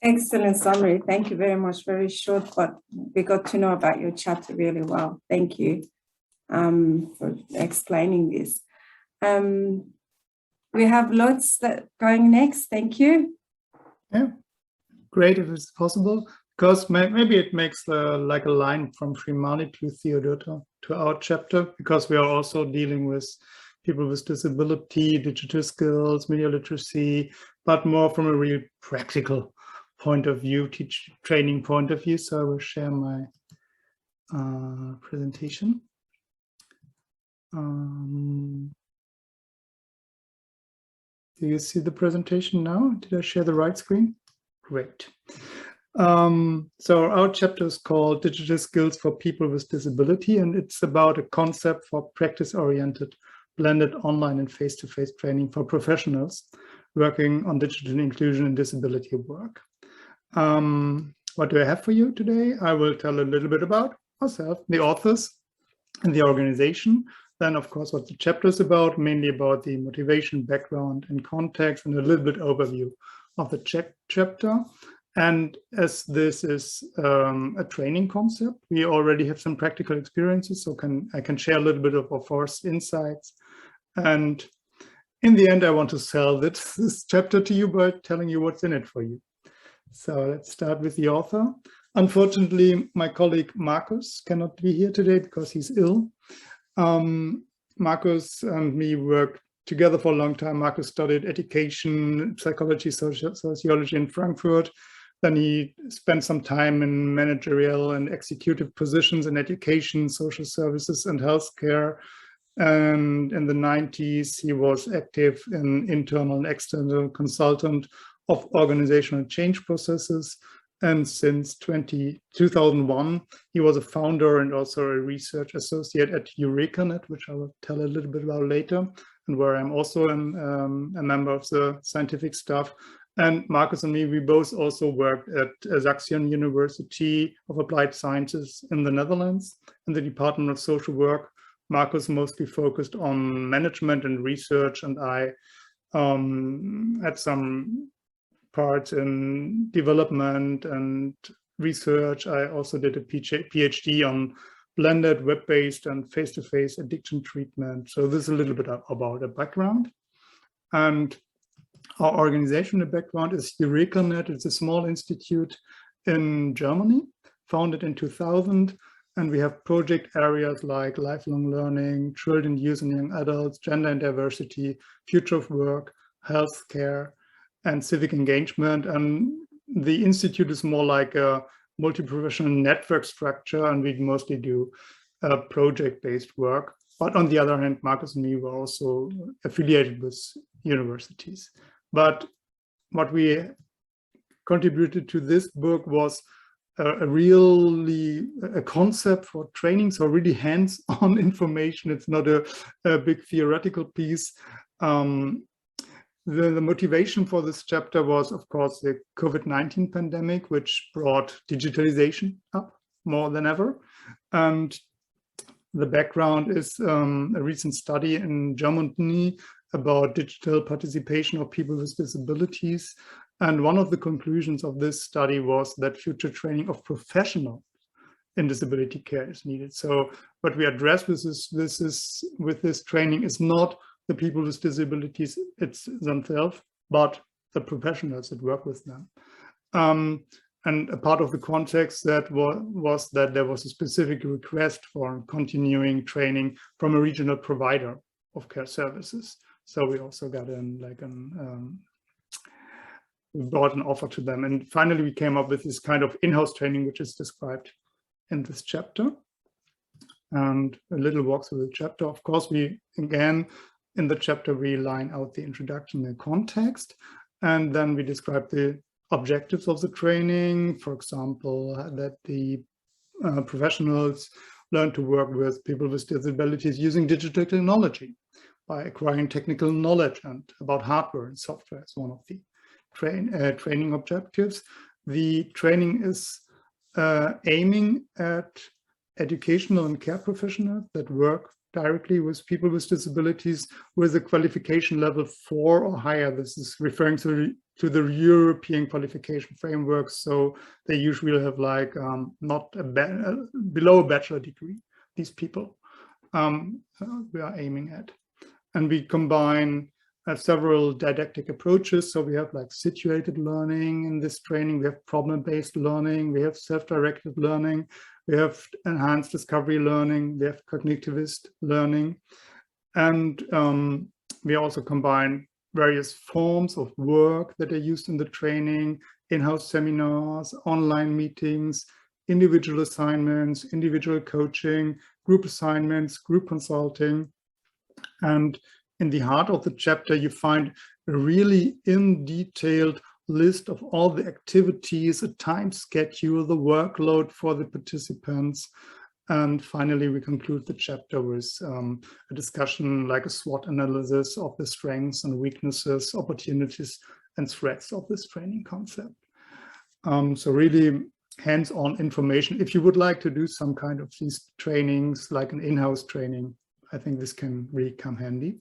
Excellent summary. Thank you very much. Very short, but we got to know about your chapter really well. Thank you for explaining this. We have Lutz going next. Thank you. Yeah, great if it's possible, because maybe it makes like a line from Srimali to Theodota to our chapter, because we are also dealing with people with disability, digital skills, media literacy, but more from a real practical point of view, training point of view. So I will share my presentation. Do you see the presentation now? Did I share the right screen? Great. So our chapter is called Digital Skills for People with Disability, and it's about a concept for practice-oriented, blended online and face-to-face training for professionals working on digital inclusion and disability work. What do I have for you today? I will tell a little bit about myself, the authors, and the organization. Then, of course, what the chapter is about, mainly about the motivation, background, and context, and a little bit overview of the chapter. And as this is a training concept, we already have some practical experiences, so I can share a little bit of our first insights. And in the end, I want to sell this chapter to you by telling you what's in it for you. So let's start with the author. Unfortunately, my colleague Markus cannot be here today because he's ill. Markus and me worked together for a long time. Markus studied education, psychology, sociology in Frankfurt. Then he spent some time in managerial and executive positions in education, social services, and healthcare. And in the 90s, he was active in internal and external consultant of organizational change processes. And since 2001, he was a founder and also a research associate at EurekaNet, which I will tell a little bit about later, and where I'm also a member of the scientific staff. And Markus and me, we both also worked at Saxion University of Applied Sciences in the Netherlands in the Department of Social Work. Markus mostly focused on management and research, and I had some parts in development and research. I also did a PhD on blended, web-based, and face-to-face addiction treatment. So this is a little bit about a background. And our organizational background is EurekaNet. It's a small institute in Germany, founded in 2000. And we have project areas like lifelong learning, children, youth and young adults, gender and diversity, future of work, healthcare, and civic engagement. And the institute is more like a multi-professional network structure, and we mostly do project-based work. But on the other hand, Markus and me were also affiliated with universities. But what we contributed to this book was a concept for training, so really hands-on information. It's not a big theoretical piece. The motivation for this chapter was, of course, the COVID-19 pandemic, which brought digitalization up more than ever. And the background is a recent study in Germany about digital participation of people with disabilities. And one of the conclusions of this study was that future training of professionals in disability care is needed. So what we address with this training is not the people with disabilities it's themselves, but the professionals that work with them. And a part of the context that was that there was a specific request for continuing training from a regional provider of care services. So we also got we brought an offer to them. And finally, we came up with this kind of in-house training, which is described in this chapter. And a little walk through the chapter. Of course, in the chapter, we line out the introduction and context, and then we describe the objectives of the training. For example, that the professionals learn to work with people with disabilities using digital technology by acquiring technical knowledge and about hardware and software is one of the training objectives. The training is aiming at educational and care professionals that work directly with people with disabilities with a qualification level 4 or higher. This is referring to to the European qualification framework. So they usually have like not below a bachelor degree, these people we are aiming at. And we combine several didactic approaches. So we have like situated learning in this training, we have problem-based learning, we have self-directed learning, we have enhanced discovery learning, we have cognitivist learning. And we also combine various forms of work that are used in the training, in-house seminars, online meetings, individual assignments, individual coaching, group assignments, group consulting. And in the heart of the chapter, you find a really in-detailed list of all the activities, a time schedule, the workload for the participants. And finally, we conclude the chapter with a discussion like a SWOT analysis of the strengths and weaknesses, opportunities and threats of this training concept. So really hands-on information. If you would like to do some kind of these trainings, like an in-house training, I think this can really come handy.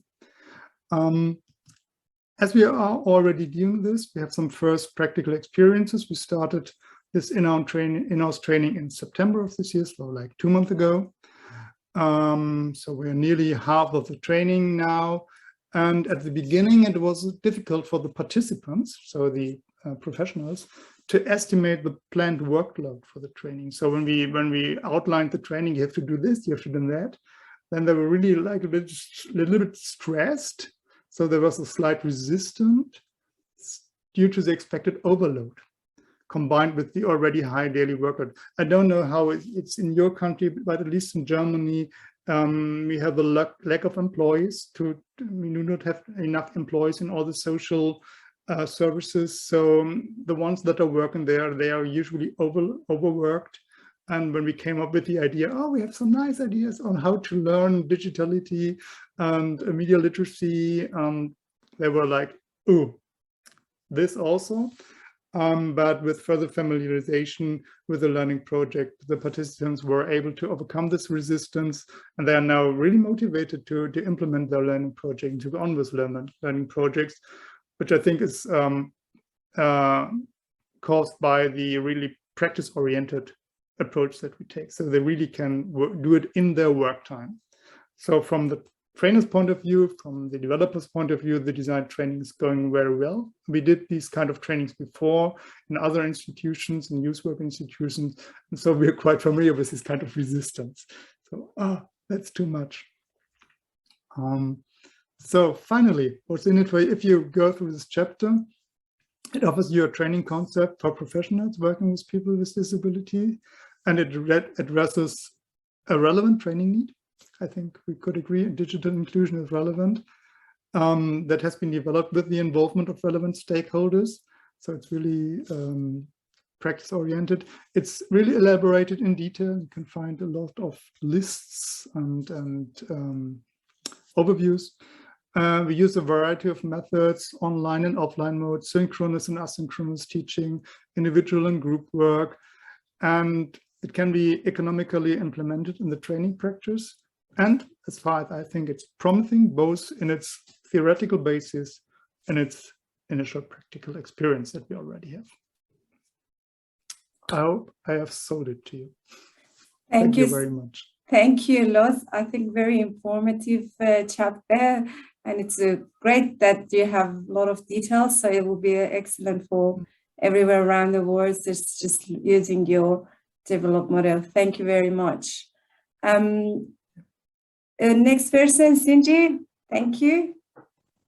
As we are already doing this, we have some first practical experiences. We started this in-house training in September of this year, so like 2 months ago. So we're nearly half of the training now. And at the beginning, it was difficult for the participants, so the professionals, to estimate the planned workload for the training. So when we outlined the training, you have to do this, you have to do that, then they were really like a little bit stressed. So there was a slight resistance due to the expected overload, combined with the already high daily workload. I don't know how it's in your country, but at least in Germany, we have a lack of employees. We do not have enough employees in all the social services. So the ones that are working there, they are usually overworked. And when we came up with the idea, oh, we have some nice ideas on how to learn digitality and media literacy, they were like, oh, this also. But with further familiarization with the learning project, the participants were able to overcome this resistance, and they are now really motivated to implement their learning project, to go on with learning projects, which I think is caused by the really practice-oriented approach that we take. So they really can do it in their work time. So from the trainer's point of view, from the developer's point of view, the design training is going very well. We did these kind of trainings before in other institutions, in youth work institutions, and so we're quite familiar with this kind of resistance. So, that's too much. So finally, what's in it for you? If you go through this chapter, it offers you a training concept for professionals working with people with disability, and it addresses a relevant training need. I think we could agree digital inclusion is relevant. That has been developed with the involvement of relevant stakeholders. So it's really practice-oriented. It's really elaborated in detail. You can find a lot of lists and overviews. We use a variety of methods, online and offline mode, synchronous and asynchronous teaching, individual and group work, and it can be economically implemented in the training practice. And as far as I think it's promising, both in its theoretical basis and its initial practical experience that we already have. I hope I have sold it to you. Thank you very much. Thank you, Lutz. I think very informative chapter, and it's great that you have a lot of details, so it will be excellent for everywhere around the world. It's just using your developed model. Thank you very much. Next person, Cindy. Thank you.